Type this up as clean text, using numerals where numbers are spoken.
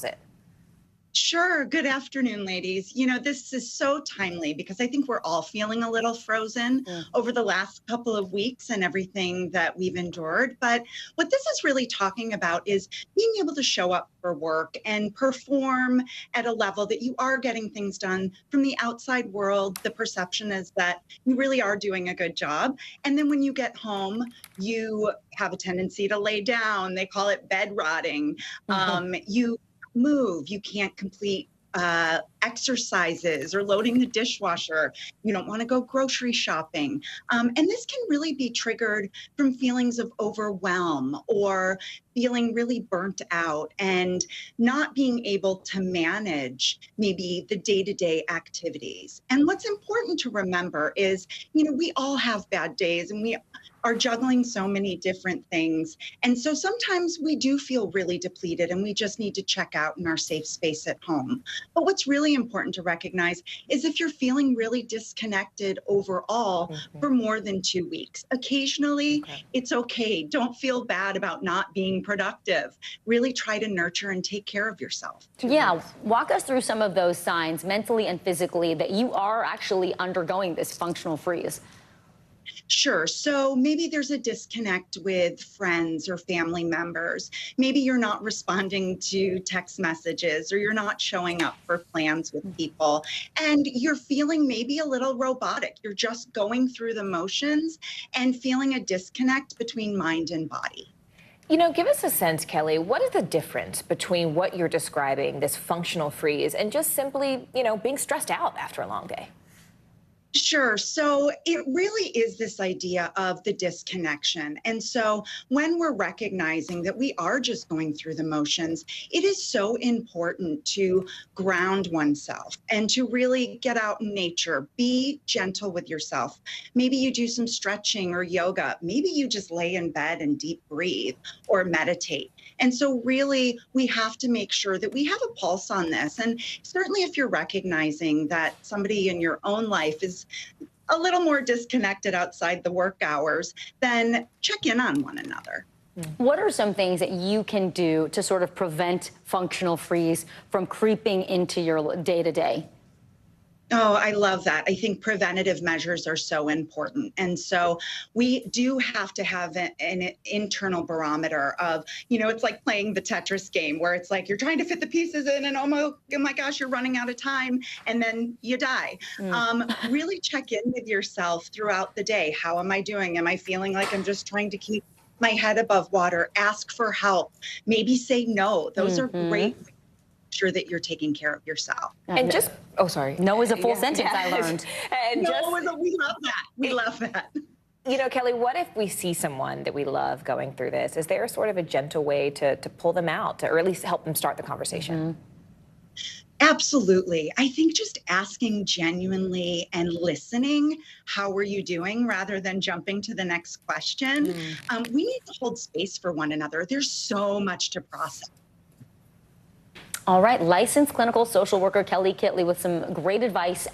it? Sure. Good afternoon, ladies. This is so timely because I think we're all feeling a little frozen Mm. over the last couple of weeks and everything that we've endured. But what this is really talking about is being able to show up for work and perform at a level that you are getting things done from the outside world. The perception is that you really are doing a good job. And then when you get home, you have a tendency to lay down. They call it bed rotting. You move, you can't complete exercises or loading the dishwasher. You don't want to go grocery shopping. And this can really be triggered from feelings of overwhelm or feeling really burnt out and not being able to manage maybe the day to day activities. And what's important to remember is, we all have bad days and we are juggling so many different things. And so sometimes we do feel really depleted and we just need to check out in our safe space at home. But what's really important to recognize is if you're feeling really disconnected overall for more than 2 weeks, occasionally it's okay. Don't feel bad about not being productive. Really try to nurture and take care of yourself. Yeah, walk us through some of those signs mentally and physically that you are actually undergoing this functional freeze. Sure. So maybe there's a disconnect with friends or family members. Maybe you're not responding to text messages or you're not showing up for plans with people. And you're feeling maybe a little robotic. You're just going through the motions and feeling a disconnect between mind and body. Give us a sense, Kelly, what is the difference between what you're describing, this functional freeze, and just simply, being stressed out after a long day? Sure. So it really is this idea of the disconnection. And so when we're recognizing that we are just going through the motions, it is so important to ground oneself and to really get out in nature, be gentle with yourself. Maybe you do some stretching or yoga. Maybe you just lay in bed and deep breathe or meditate. And so really, we have to make sure that we have a pulse on this. And certainly if you're recognizing that somebody in your own life is a little more disconnected outside the work hours, then check in on one another. What are some things that you can do to sort of prevent functional freeze from creeping into your day-to-day? Oh, I love that. I think preventative measures are so important. And so we do have to have an internal barometer of, it's like playing the Tetris game where it's like you're trying to fit the pieces in and oh my gosh, you're running out of time and then you die. Really check in with yourself throughout the day. How am I doing? Am I feeling like I'm just trying to keep my head above water? Ask for help. Maybe say no. Those are great ways sure that you're taking care of yourself. And just, sorry. No is a full sentence, I learned. And we love that. We love that. Kelly, what if we see someone that we love going through this? Is there sort of a gentle way to pull them out, or at least help them start the conversation? Absolutely. I think just asking genuinely and listening, how are you doing, rather than jumping to the next question. We need to hold space for one another. There's so much to process. All right, licensed clinical social worker Kelly Kitley with some great advice as